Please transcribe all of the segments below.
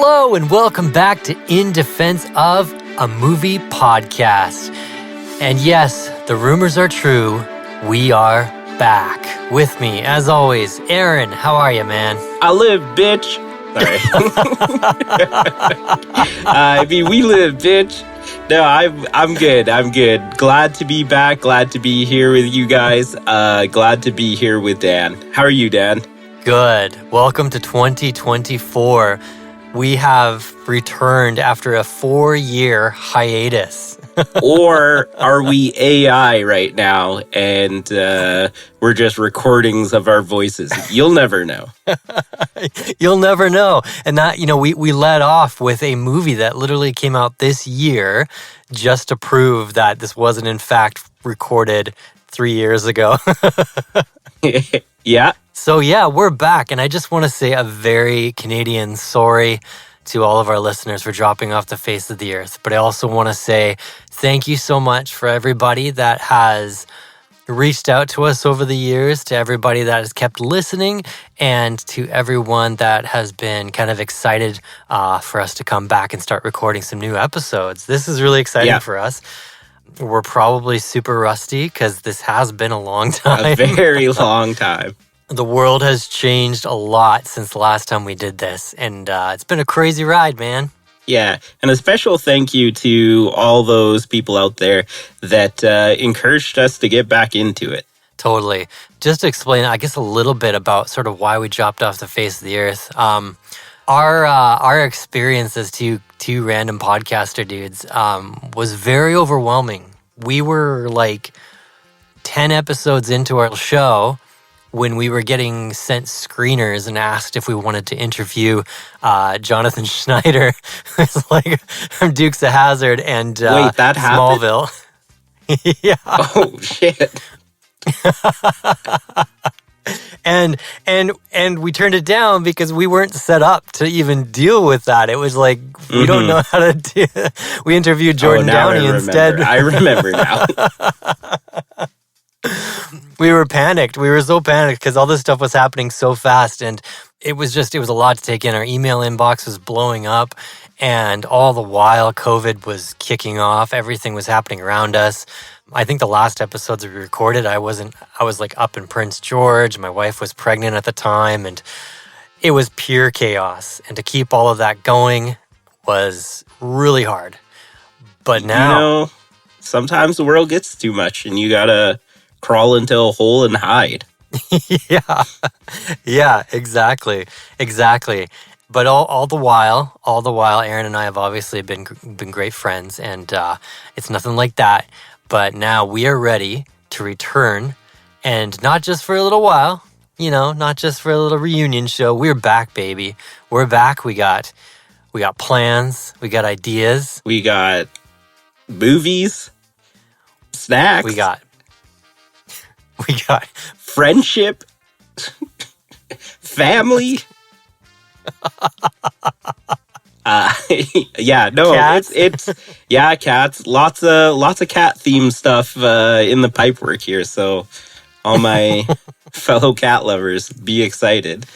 Hello and welcome back to In Defense of a Movie Podcast. And yes, the rumors are true. We are back. With me, as always, Aaron. How are you, man? I live, bitch. Sorry. We live, bitch. No, I'm good. I'm good. Glad to be back. Glad to be here with you guys. Glad to be here with Dan. How are you, Dan? Good. Welcome to 2024. We have returned after a 4-year hiatus. Or are we AI right now and we're just recordings of our voices? You'll never know. You'll never know. And that, we led off with a movie that literally came out this year just to prove that this wasn't in fact recorded 3 years ago. Yeah. So yeah, we're back. And I just want to say a very Canadian sorry to all of our listeners for dropping off the face of the earth. But I also want to say thank you so much for everybody that has reached out to us over the years, to everybody that has kept listening, and to everyone that has been kind of excited for us to come back and start recording some new episodes. This is really exciting for us. We're probably super rusty because this has been a long time. A very long time. The world has changed a lot since the last time we did this, and it's been a crazy ride, man. Yeah, and a special thank you to all those people out there that encouraged us to get back into it. Totally. Just to explain, I guess, a little bit about sort of why we dropped off the face of the earth. Our experience as two random podcaster dudes was very overwhelming. We were like 10 episodes into our show when we were getting sent screeners and asked if we wanted to interview Jonathan Schneider, who's like from Dukes of Hazzard and Wait, that Smallville. Yeah. Oh shit. And we turned it down because we weren't set up to even deal with that. It was like we don't know how to do. We interviewed Jordan Downey instead. I remember now. We were panicked. We were so panicked because all this stuff was happening so fast, and it was a lot to take in. Our email inbox was blowing up, and all the while COVID was kicking off. Everything was happening around us. I think the last episodes we recorded, I was like up in Prince George. My wife was pregnant at the time, and it was pure chaos. And to keep all of that going was really hard. But now, sometimes the world gets too much, and you gotta crawl into a hole and hide. Yeah, exactly. But all the while, Aaron and I have obviously been great friends, and it's nothing like that. But now we are ready to return, and not just for a little while, not just for a little reunion show. We're back, baby. We're back. We got plans. We got ideas. We got movies, snacks. We got friendship, family. Cats. It's cats. Lots of cat themed stuff in the pipework here. So all my fellow cat lovers, be excited.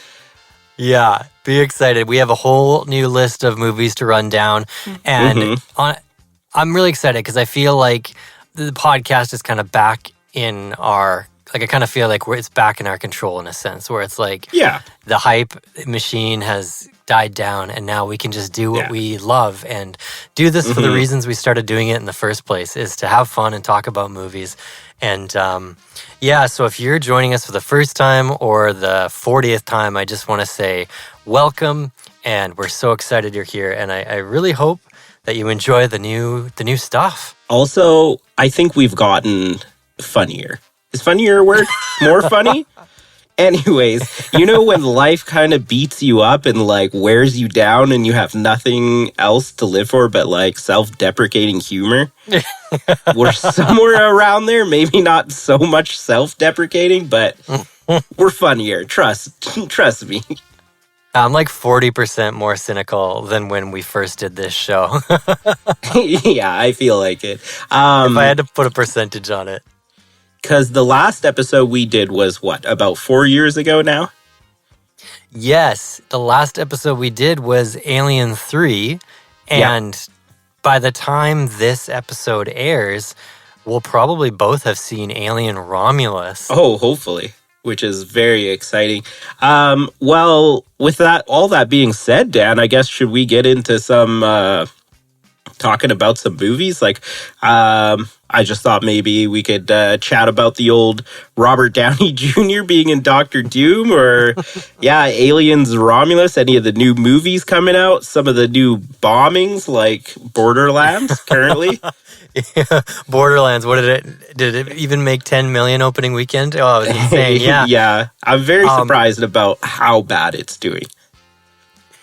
Yeah, be excited. We have a whole new list of movies to run down, and I'm really excited because I feel like the podcast is kind of back in our. Like, I kind of feel like it's back in our control in a sense, where it's like the hype machine has died down, and now we can just do what we love and do this for the reasons we started doing it in the first place, is to have fun and talk about movies. And so if you're joining us for the first time or the 40th time, I just want to say welcome, and we're so excited you're here, and I really hope that you enjoy the new stuff. Also, I think we've gotten funnier. Is funnier a word? More funny? Anyways, when life kind of beats you up and like wears you down and you have nothing else to live for but like self-deprecating humor? We're somewhere around there. Maybe not so much self-deprecating, but we're funnier. Trust me. I'm like 40% more cynical than when we first did this show. Yeah, I feel like it. If I had to put a percentage on it. Because the last episode we did was, about 4 years ago now? Yes, the last episode we did was Alien 3, and by the time this episode airs, we'll probably both have seen Alien Romulus. Oh, hopefully, which is very exciting. Well, with all that being said, Dan, I guess should we get into some talking about some movies? Like, I just thought maybe we could chat about the old Robert Downey Jr. being in Doctor Doom, or Aliens Romulus, any of the new movies coming out, some of the new bombings like Borderlands currently. Borderlands, did it even make 10 million opening weekend? Oh, it was insane. Yeah, I'm very surprised about how bad it's doing.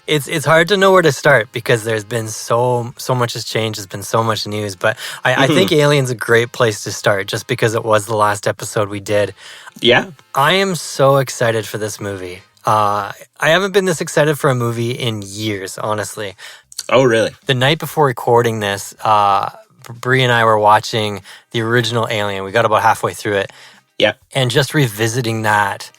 It's hard to know where to start because there's been so much has changed. There's been so much news, but I think Alien's a great place to start just because it was the last episode we did. Yeah. I am so excited for this movie. I haven't been this excited for a movie in years, honestly. Oh, really? The night before recording this, Bree and I were watching the original Alien. We got about halfway through it. Yeah. And just revisiting that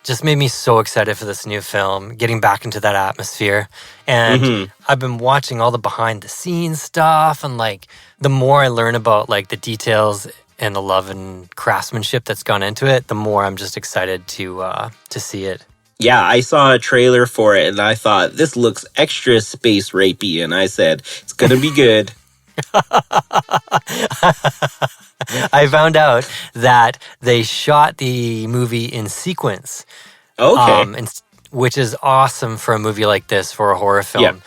just made me so excited for this new film, getting back into that atmosphere. And I've been watching all the behind the scenes stuff, and like the more I learn about like the details and the love and craftsmanship that's gone into it, the more I'm just excited to see it. Yeah, I saw a trailer for it and I thought, this looks extra space rapey, and I said, it's gonna be good. I found out that they shot the movie in sequence. Okay. Which is awesome for a movie like this, for a horror film.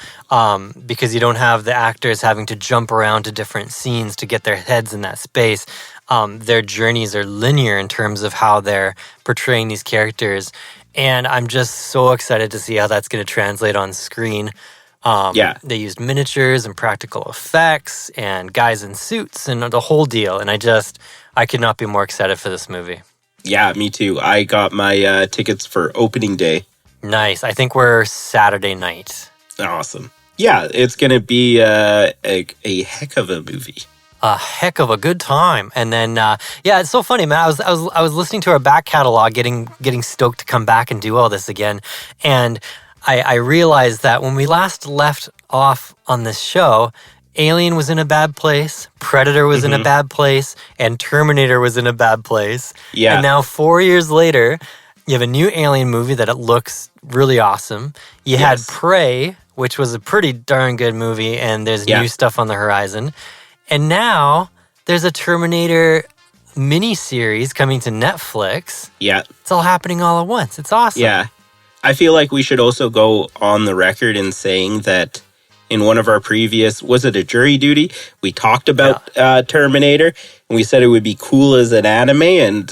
Because you don't have the actors having to jump around to different scenes to get their heads in that space. Their journeys are linear in terms of how they're portraying these characters. And I'm just so excited to see how that's going to translate on screen. They used miniatures and practical effects and guys in suits and the whole deal. And I could not be more excited for this movie. Yeah, me too. I got my tickets for opening day. Nice. I think we're Saturday night. Awesome. Yeah, it's going to be a heck of a movie. A heck of a good time. And then, it's so funny, man. I was listening to our back catalog, getting stoked to come back and do all this again. And I realized that when we last left off on this show, Alien was in a bad place, Predator was in a bad place, and Terminator was in a bad place. Yeah. And now 4 years later, you have a new Alien movie that it looks really awesome. You had Prey, which was a pretty darn good movie, and there's new stuff on the horizon. And now there's a Terminator miniseries coming to Netflix. Yeah. It's all happening all at once. It's awesome. Yeah. I feel like we should also go on the record in saying that in one of our previous, was it a jury duty? We talked about Terminator, and we said it would be cool as an anime, and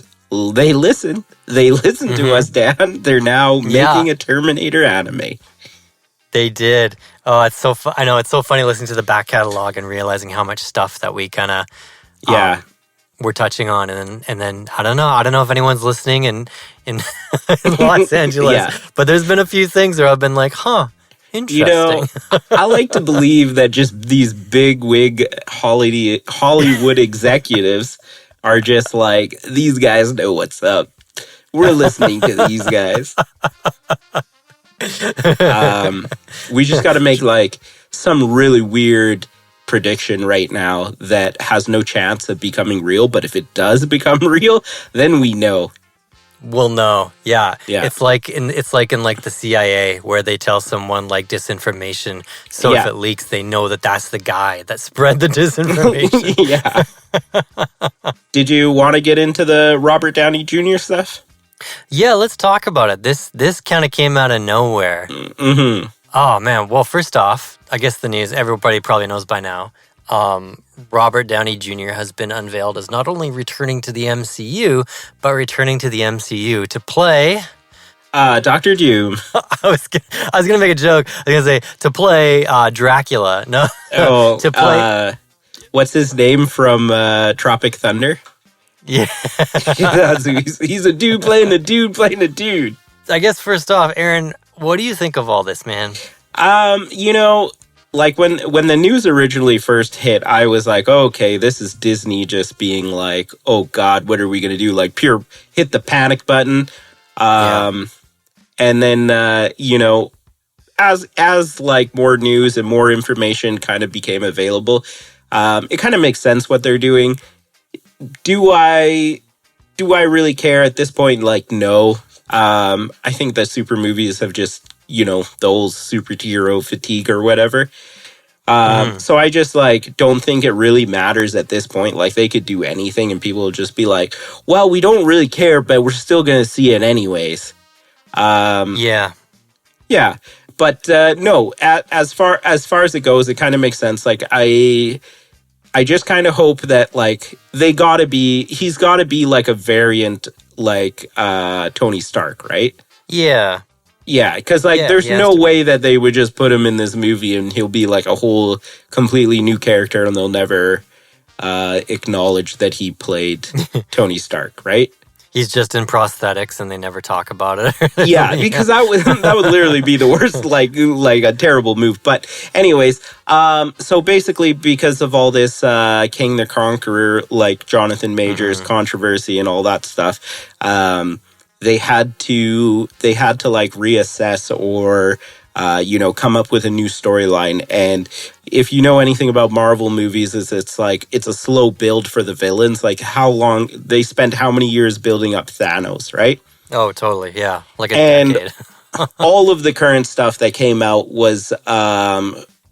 they listened. They listened to us, Dan. They're now making a Terminator anime. They did. Oh, it's so I know, it's so funny listening to the back catalog and realizing how much stuff that we kind of we're touching on, and then I don't know if anyone's listening in Los Angeles, but there's been a few things where I've been like, interesting. You know, I like to believe that just these big wig Hollywood executives are just like, these guys know what's up. We're listening to these guys. We just got to make like some really weird prediction right now that has no chance of becoming real, but if it does become real, then we know. We'll know. Yeah. It's like in the CIA where they tell someone like disinformation, so if it leaks, they know that that's the guy that spread the disinformation. Did you want to get into the Robert Downey Jr. stuff? Yeah, let's talk about it. This kind of came out of nowhere. Oh, man. Well, first off, I guess the news, everybody probably knows by now, Robert Downey Jr. has been unveiled as not only returning to the MCU, but returning to the MCU to play... Dr. Doom. I was going to make a joke. I was going to say, to play Dracula. No. To play... what's his name from Tropic Thunder? Yeah. He's a dude playing a dude playing a dude. I guess first off, Aaron, what do you think of all this, man? You know, like when the news originally first hit, I was like, oh, okay, this is Disney just being like, oh God, what are we going to do? Like pure hit the panic button. And And then, as like more news and more information kind of became available, it kind of makes sense what they're doing. Do I really care at this point? Like, no. I think that super movies have just, the old superhero fatigue or whatever. So I just like don't think it really matters at this point. Like they could do anything and people will just be like, well, we don't really care, but we're still going to see it anyways. Yeah. But no, as far as it goes, it kind of makes sense. Like I just kind of hope that like he's got to be like a variant like Tony Stark, right? Yeah. Yeah, because like there's no way that they would just put him in this movie and he'll be like a whole completely new character and they'll never acknowledge that he played Tony Stark, right? He's just in prosthetics and they never talk about it. Yeah, because that would literally be the worst, like a terrible move. But anyways, so basically because of all this King the Conqueror, like Jonathan Majors controversy and all that stuff, they had to like reassess or come up with a new storyline. And if you know anything about Marvel movies, it's a slow build for the villains. Like how many years building up Thanos, right? Oh, totally. Yeah, like a decade. All of the current stuff that came out was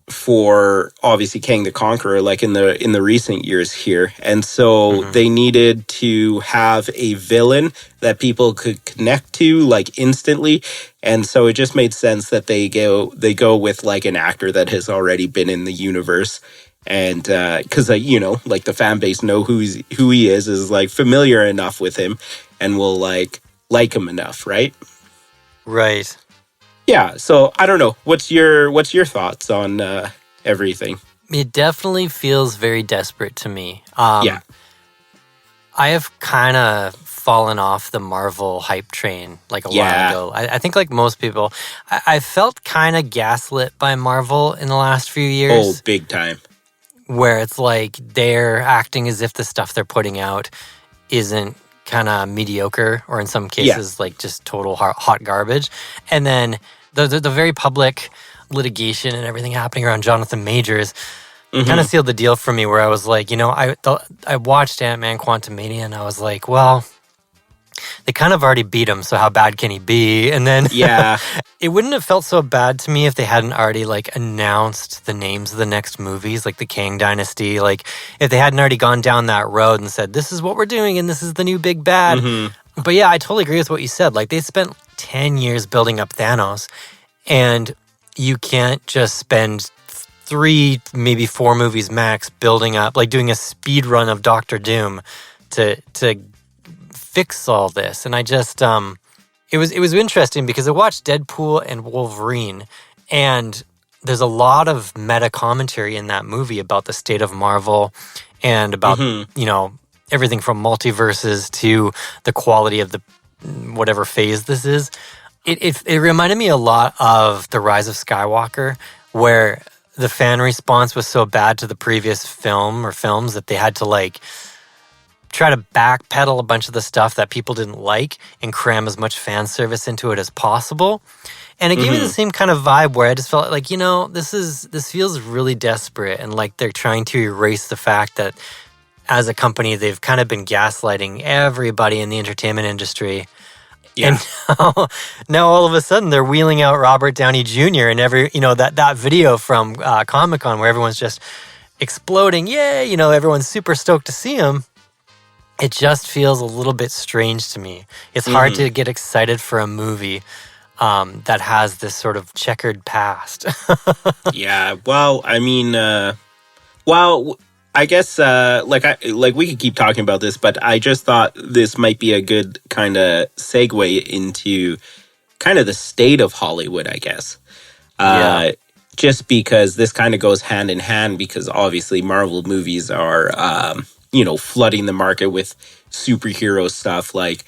for obviously King the Conqueror, like in the recent years here. And so they needed to have a villain that people could connect to like instantly. And so it just made sense that they go with like an actor that has already been in the universe. And because like the fan base know who he is like familiar enough with him and will like him enough, right? Right. Yeah, so I don't know. What's your thoughts on everything? It definitely feels very desperate to me. Yeah. I have kind of fallen off the Marvel hype train like a while ago. I think like most people, I felt kind of gaslit by Marvel in the last few years. Oh, big time. Where it's like they're acting as if the stuff they're putting out isn't kind of mediocre or in some cases like just total hot garbage. And then the very public litigation and everything happening around Jonathan Majors kind of sealed the deal for me where I was like, I watched Ant-Man Quantumania and I was like, well, they kind of already beat him, so how bad can he be? And then it wouldn't have felt so bad to me if they hadn't already like announced the names of the next movies, like the Kang Dynasty. Like if they hadn't already gone down that road and said, this is what we're doing and this is the new big bad. But yeah, I totally agree with what you said. Like they spent 10 years building up Thanos and you can't just spend 3, maybe 4 movies max building up, like doing a speed run of Doctor Doom to fix all this. And I just it was interesting because I watched Deadpool and Wolverine and there's a lot of meta commentary in that movie about the state of Marvel and about everything from multiverses to the quality of the whatever phase this is. It reminded me a lot of The Rise of Skywalker, where the fan response was so bad to the previous film or films that they had to like try to backpedal a bunch of the stuff that people didn't like and cram as much fan service into it as possible. And it gave me the same kind of vibe where I just felt like, this feels really desperate and like they're trying to erase the fact that as a company, they've kind of been gaslighting everybody in the entertainment industry. Yeah. And now all of a sudden they're wheeling out Robert Downey Jr. and that video from Comic-Con where everyone's just exploding. Yay! Everyone's super stoked to see him. It just feels a little bit strange to me. It's hard to get excited for a movie that has this sort of checkered past. Yeah. Well, I mean, I guess like we could keep talking about this, but I just thought this might be a good kind of segue into kind of the state of Hollywood, I guess. Just because this kind of goes hand in hand because obviously Marvel movies are flooding the market with superhero stuff. Like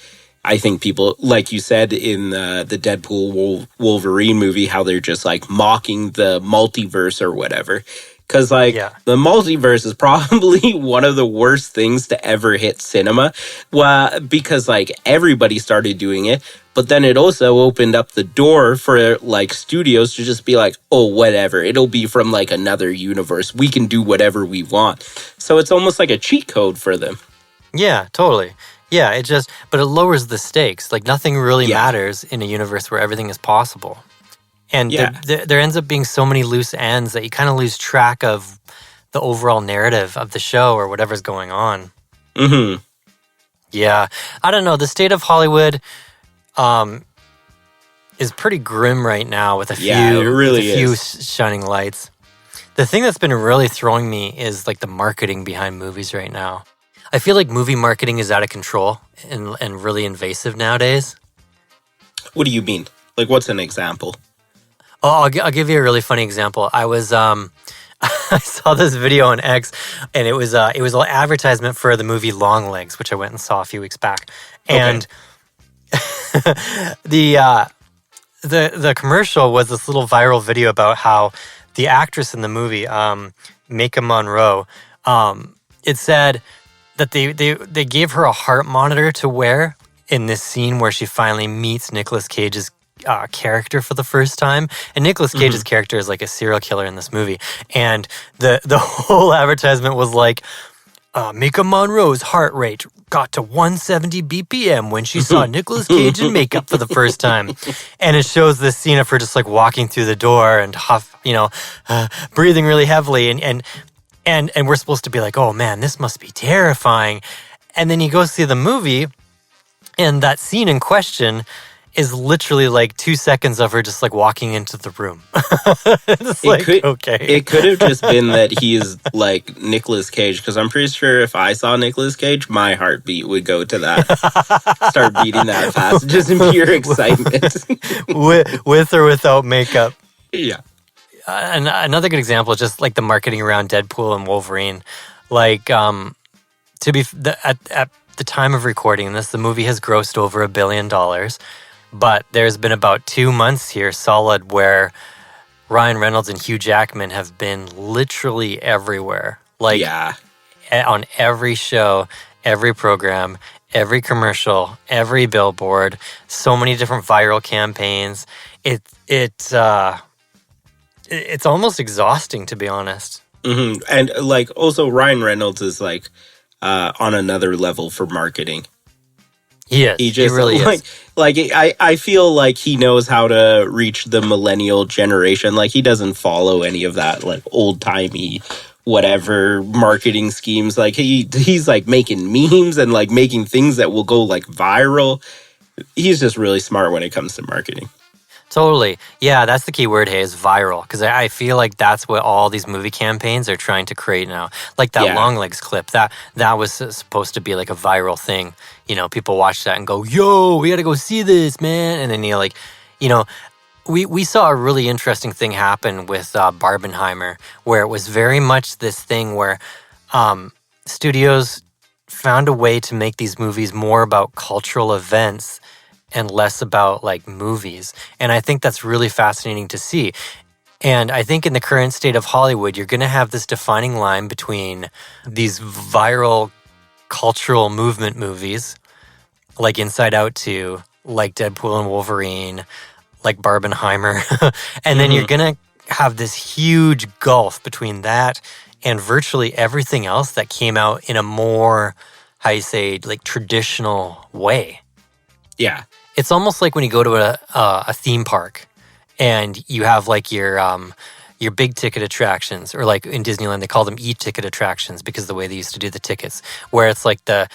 I think people, like you said in the Deadpool Wolverine movie, how they're just like mocking the multiverse or whatever. Because, like, Yeah. the multiverse is probably one of the worst things to ever hit cinema. Well, because, like, everybody started doing it. But then it also opened up the door for, like, studios to just be like, oh, whatever. It'll be from, like, another universe. We can do whatever we want. So it's almost like a cheat code for them. Yeah, totally. Yeah, but it lowers the stakes. Like, nothing really matters in a universe where everything is possible. And there ends up being so many loose ends that you kind of lose track of the overall narrative of the show or whatever's going on. Mm-hmm. Yeah. I don't know. The state of Hollywood is pretty grim right now with a few shining lights. The thing that's been really throwing me is like the marketing behind movies right now. I feel like movie marketing is out of control and really invasive nowadays. What do you mean? Like, what's an example? Oh, I'll give you a really funny example. I was I saw this video on X, and it was an advertisement for the movie Longlegs, which I went and saw a few weeks back. And the commercial was this little viral video about how the actress in the movie, Mika Monroe, it said that they gave her a heart monitor to wear in this scene where she finally meets Nicolas Cage's character for the first time. And Nicolas Cage's character is like a serial killer in this movie. And the whole advertisement was like, Mika Monroe's heart rate got to 170 BPM when she saw Nicolas Cage in makeup for the first time. And it shows this scene of her just like walking through the door and breathing really heavily. And we're supposed to be like, oh man, this must be terrifying. And then you go see the movie, and that scene in question is literally like 2 seconds of her just like walking into the room. It could have just been that he's like Nicolas Cage, because I'm pretty sure if I saw Nicolas Cage, my heartbeat would go to that. Start beating that fast, just in pure excitement. with or without makeup. Yeah. And another good example is just like the marketing around Deadpool and Wolverine. Like, at the time of recording this, the movie has grossed over $1 billion. But there's been about 2 months here solid where Ryan Reynolds and Hugh Jackman have been literally everywhere. Like, on every show, every program, every commercial, every billboard, so many different viral campaigns. It's almost exhausting, to be honest. Mm-hmm. And like, also Ryan Reynolds is like on another level for marketing. He is. He really is. Like I feel like he knows how to reach the millennial generation. Like, he doesn't follow any of that like old timey whatever marketing schemes. Like, he's like making memes and like making things that will go like viral. He's just really smart when it comes to marketing. Totally. Yeah, that's the key word, hey, is viral. Because I feel like that's what all these movie campaigns are trying to create now. Like that Longlegs clip, that was supposed to be like a viral thing. You know, people watch that and go, yo, we got to go see this, man. And then, we saw a really interesting thing happen with Barbenheimer, where it was very much this thing where studios found a way to make these movies more about cultural events and less about like movies. And I think that's really fascinating to see. And I think in the current state of Hollywood, you're going to have this defining line between these viral cultural movement movies, like Inside Out 2, like Deadpool and Wolverine, like Barbenheimer. And then you're going to have this huge gulf between that and virtually everything else that came out in a more, like traditional way. Yeah. It's almost like when you go to a theme park and you have like your big ticket attractions, or like in Disneyland, they call them e-ticket attractions because of the way they used to do the tickets, where it's like the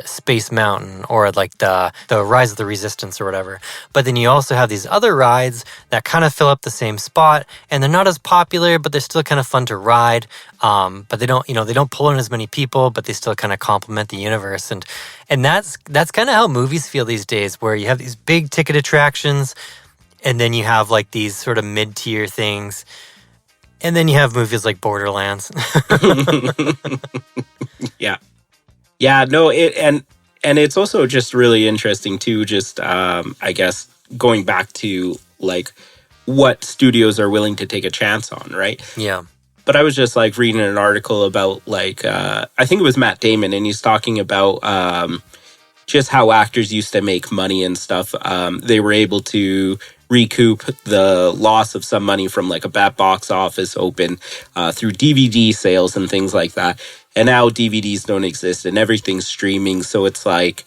Space Mountain or like the Rise of the Resistance or whatever. But then you also have these other rides that kind of fill up the same spot, and they're not as popular, but they're still kind of fun to ride. But they don't pull in as many people, but they still kind of complement the universe. And that's kind of how movies feel these days, where you have these big ticket attractions, and then you have like these sort of mid-tier things. And then you have movies like Borderlands. Yeah. Yeah, no, and it's also just really interesting too, just I guess going back to like what studios are willing to take a chance on, right? Yeah. But I was just like reading an article about like I think it was Matt Damon, and he's talking about just how actors used to make money and stuff. They were able to recoup the loss of some money from like a bad box office open through DVD sales and things like that. And now DVDs don't exist and everything's streaming. So it's like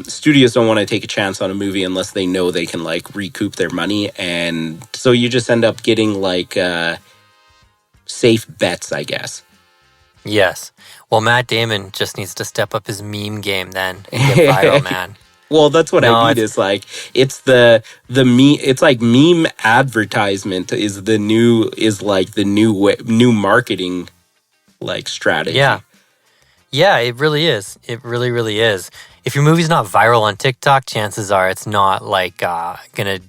studios don't want to take a chance on a movie unless they know they can like recoup their money. And so you just end up getting like safe bets, I guess. Yes. Well, Matt Damon just needs to step up his meme game then and get viral, man. Well, that's what I mean. Is like it's the meme. It's like meme advertisement is like the new marketing like strategy. Yeah, it really is. It really, really is. If your movie's not viral on TikTok, chances are it's not like gonna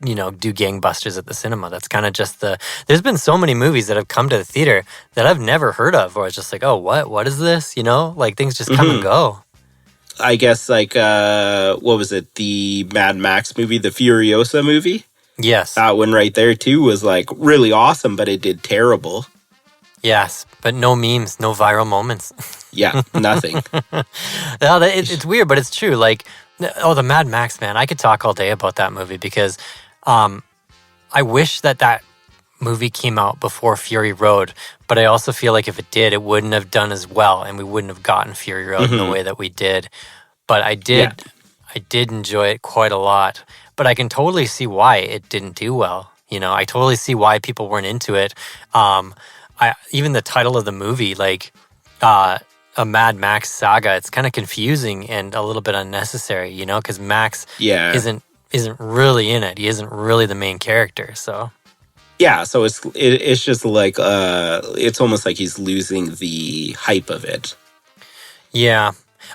do gangbusters at the cinema. That's kind of just there's been so many movies that have come to the theater that I've never heard of, or it's just like, oh, what is this? Like things just come and go. I guess like, what was it? The Mad Max movie, the Furiosa movie? Yes. That one right there too was like really awesome, but it did terrible. Yes, but no memes, no viral moments. Yeah, nothing. It's weird, but it's true. Like, the Mad Max, man, I could talk all day about that movie because I wish that movie came out before Fury Road, but I also feel like if it did, it wouldn't have done as well, and we wouldn't have gotten Fury Road in the way that we did. But I did enjoy it quite a lot. But I can totally see why it didn't do well. I totally see why people weren't into it. Even the title of the movie, like a Mad Max saga, it's kind of confusing and a little bit unnecessary, because Max isn't really in it. He isn't really the main character, so. Yeah, so it's just like it's almost like he's losing the hype of it. Yeah,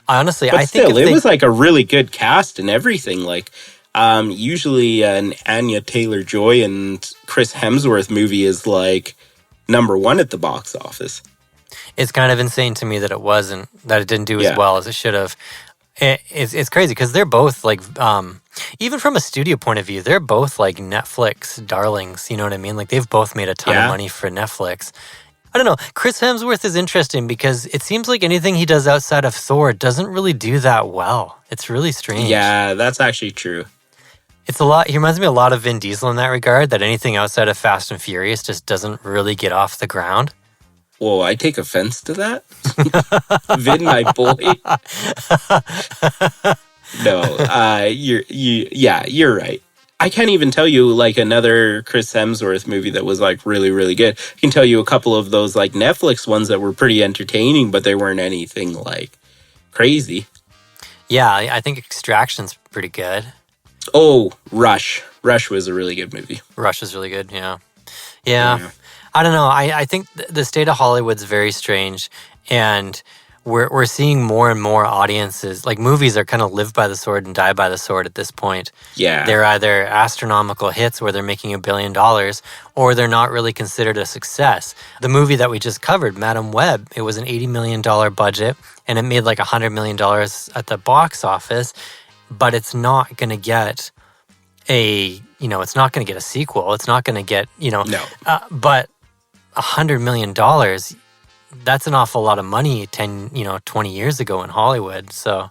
honestly, but I still, think it was like a really good cast and everything. Like usually an Anya Taylor-Joy and Chris Hemsworth movie is like #1 at the box office. It's kind of insane to me that it didn't do as well as it should have. It's crazy because they're both like, even from a studio point of view, they're both like Netflix darlings. You know what I mean? Like they've both made a ton of money for Netflix. I don't know. Chris Hemsworth is interesting because it seems like anything he does outside of Thor doesn't really do that well. It's really strange. Yeah, that's actually true. It's a lot. He reminds me a lot of Vin Diesel in that regard, that anything outside of Fast and Furious just doesn't really get off the ground. Whoa, I take offense to that. Vin, my boy. No, you're right. I can't even tell you like another Chris Hemsworth movie that was like really, really good. I can tell you a couple of those like Netflix ones that were pretty entertaining, but they weren't anything like crazy. Yeah, I think Extraction's pretty good. Oh, Rush. Rush was a really good movie. Rush is really good, yeah. I don't know. I think the state of Hollywood's very strange, and we're seeing more and more audiences. Like movies are kind of live by the sword and die by the sword at this point. Yeah. They're either astronomical hits where they're making $1 billion, or they're not really considered a success. The movie that we just covered, Madam Web, it was an $80 million budget, and it made like $100 million at the box office, but it's not going to get it's not going to get a sequel. It's not going to get, No. But $100 million, that's an awful lot of money 20 years ago in Hollywood. So,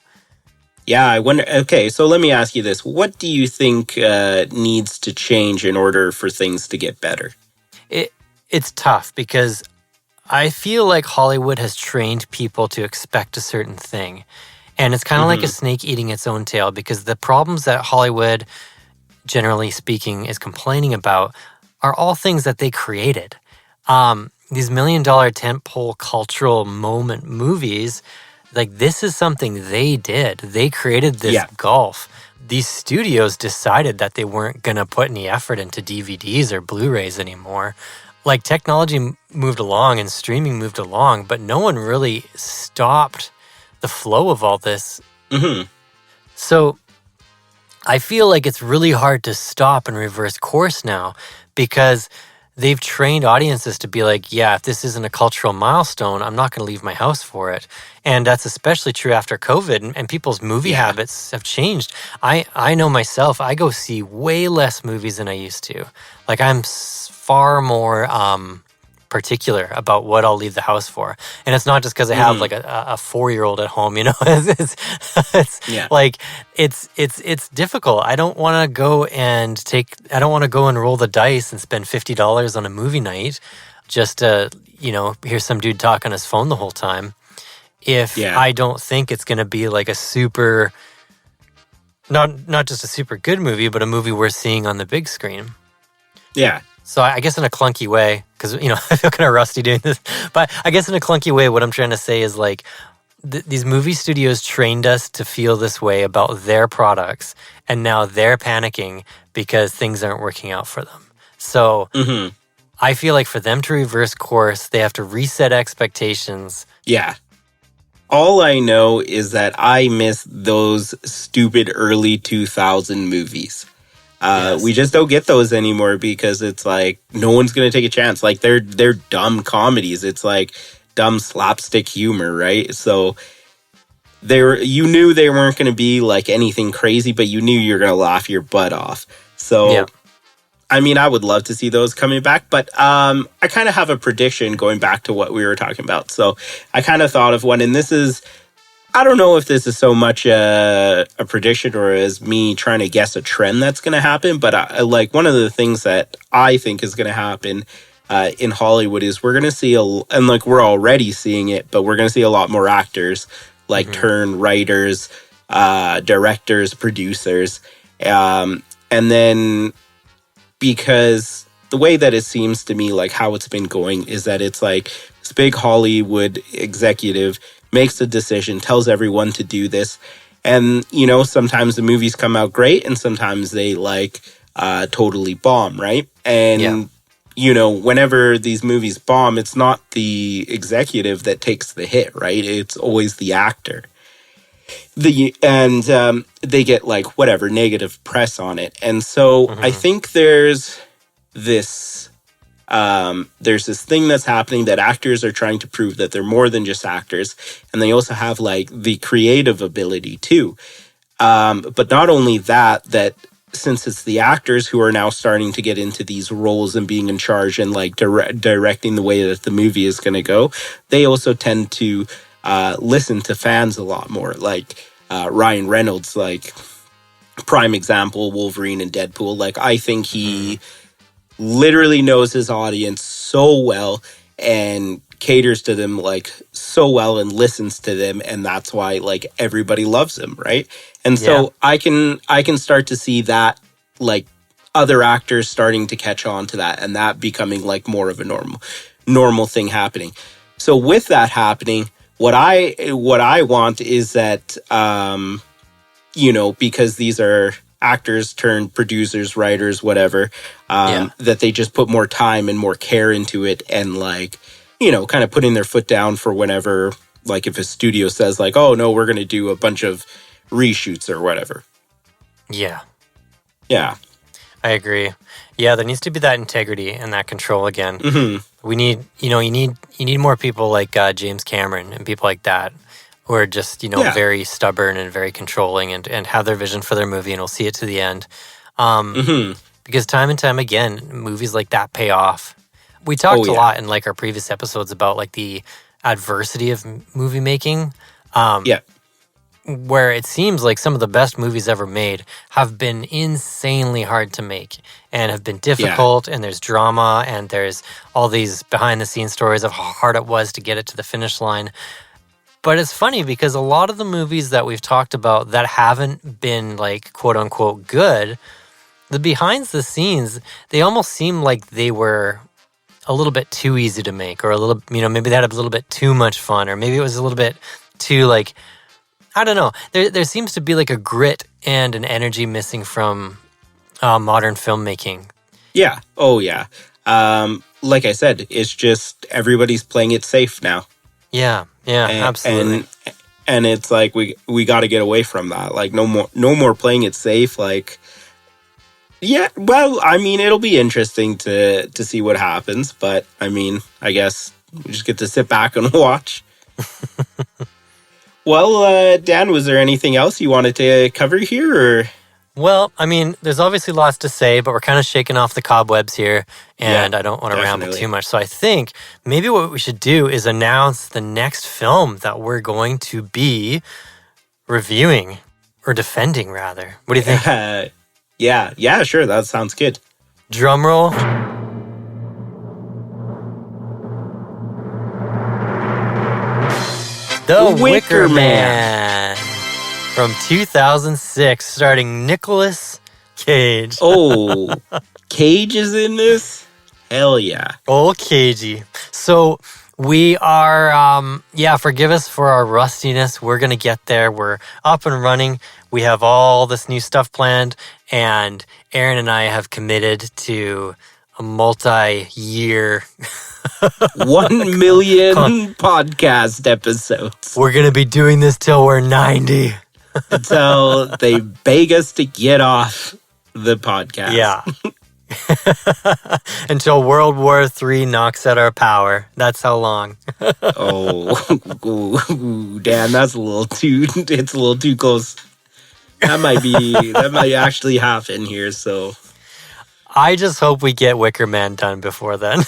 yeah, I wonder. Okay, so let me ask you this. What do you think needs to change in order for things to get better? It's tough because I feel like Hollywood has trained people to expect a certain thing. And it's kind of like a snake eating its own tail, because the problems that Hollywood, generally speaking, is complaining about are all things that they created. These $1 million tentpole cultural moment movies, like this is something they did. They created this gulf. These studios decided that they weren't going to put any effort into DVDs or Blu-rays anymore. Like technology moved along and streaming moved along, but no one really stopped the flow of all this. So I feel like it's really hard to stop and reverse course now, because they've trained audiences to be like, yeah, if this isn't a cultural milestone, I'm not going to leave my house for it. And that's especially true after COVID, and people's movie habits have changed. I know myself, I go see way less movies than I used to. Like I'm far more particular about what I'll leave the house for. And it's not just because I have like a 4-year-old at home, you know. It's like it's difficult. I don't want to go and roll the dice and spend $50 on a movie night just to, you know, hear some dude talk on his phone the whole time. If I don't think it's going to be like a super, not just a super good movie, but a movie worth seeing on the big screen. Yeah. So I guess in a clunky way, because, you know, I feel kind of rusty doing this, but I guess in a clunky way, what I'm trying to say is like these movie studios trained us to feel this way about their products, and now they're panicking because things aren't working out for them. So I feel like for them to reverse course, they have to reset expectations. Yeah. All I know is that I miss those stupid early 2000 movies. We just don't get those anymore because it's like no one's going to take a chance. Like they're dumb comedies. It's like dumb slapstick humor, right? So you knew they weren't going to be like anything crazy, but you knew you were going to laugh your butt off. So I mean, I would love to see those coming back, but I kind of have a prediction going back to what we were talking about. So I kind of thought of one, and this is, I don't know if this is so much a prediction or is me trying to guess a trend that's going to happen, but like one of the things that I think is going to happen in Hollywood is we're going to see, and like we're already seeing it, but we're going to see a lot more actors like turn writers, directors, producers, and then because the way that it seems to me, like how it's been going is that it's like this big Hollywood executive makes a decision, tells everyone to do this. And, you know, sometimes the movies come out great and sometimes they like totally bomb, right? And, you know, whenever these movies bomb, it's not the executive that takes the hit, right? It's always the actor. They get like whatever negative press on it, and so I think there's this thing that's happening that actors are trying to prove that they're more than just actors, and they also have like the creative ability too. But not only that since it's the actors who are now starting to get into these roles and being in charge and like directing the way that the movie is going to go, they also tend to listen to fans a lot more. Like Ryan Reynolds, like prime example, Wolverine and Deadpool. Like I think he literally knows his audience so well and caters to them like so well and listens to them, and that's why like everybody loves him, right? And so I can start to see that like other actors starting to catch on to that and that becoming like more of a normal thing happening. So with that happening, what I want is that, you know, because these are actors turned producers, writers, whatever, that they just put more time and more care into it and like, you know, kind of putting their foot down for whenever, like if a studio says like, oh no, we're going to do a bunch of reshoots or whatever. Yeah. Yeah. I agree. Yeah, there needs to be that integrity and that control again. We need, you know, you need more people like James Cameron and people like that who are just, you know, very stubborn and very controlling and have their vision for their movie and will see it to the end. Because time and time again, movies like that pay off. We talked a lot in like our previous episodes about like the adversity of movie making. Where it seems like some of the best movies ever made have been insanely hard to make and have been difficult, and there's drama and there's all these behind the scenes stories of how hard it was to get it to the finish line. But it's funny because a lot of the movies that we've talked about that haven't been like quote unquote good, the behind the scenes, they almost seem like they were a little bit too easy to make, or a little, you know, maybe they had a little bit too much fun, or maybe it was a little bit too like, I don't know. There seems to be like a grit and an energy missing from modern filmmaking. Yeah. Oh, yeah. Like I said, it's just everybody's playing it safe now. Yeah. Yeah. Absolutely. And it's like we got to get away from that. Like no more playing it safe. Like, yeah. Well, I mean, it'll be interesting to see what happens. But I mean, I guess we just get to sit back and watch. Well, Dan, was there anything else you wanted to cover here? Or? Well, I mean, there's obviously lots to say, but we're kind of shaking off the cobwebs here, and I don't want to ramble too much. So I think maybe what we should do is announce the next film that we're going to be reviewing, or defending, rather. What do you think? Yeah, sure. That sounds good. Drum roll. The Wicker Man from 2006, starring Nicolas Cage. Oh, Cage is in this? Hell yeah. Old Cagey. So we are, forgive us for our rustiness. We're going to get there. We're up and running. We have all this new stuff planned, and Aaron and I have committed to a multi-year 1 million podcast episodes. We're going to be doing this till we're 90. Until they beg us to get off the podcast. Yeah. Until World War III knocks out our power. That's how long. Damn, it's a little too close. That might actually happen here, so. I just hope we get Wicker Man done before then.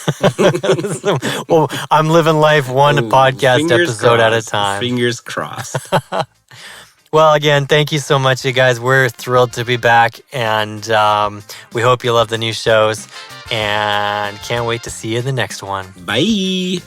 Well, I'm living life one podcast episode at a time. Fingers crossed. Well, again, thank you so much, you guys. We're thrilled to be back, and we hope you love the new shows, and can't wait to see you in the next one. Bye.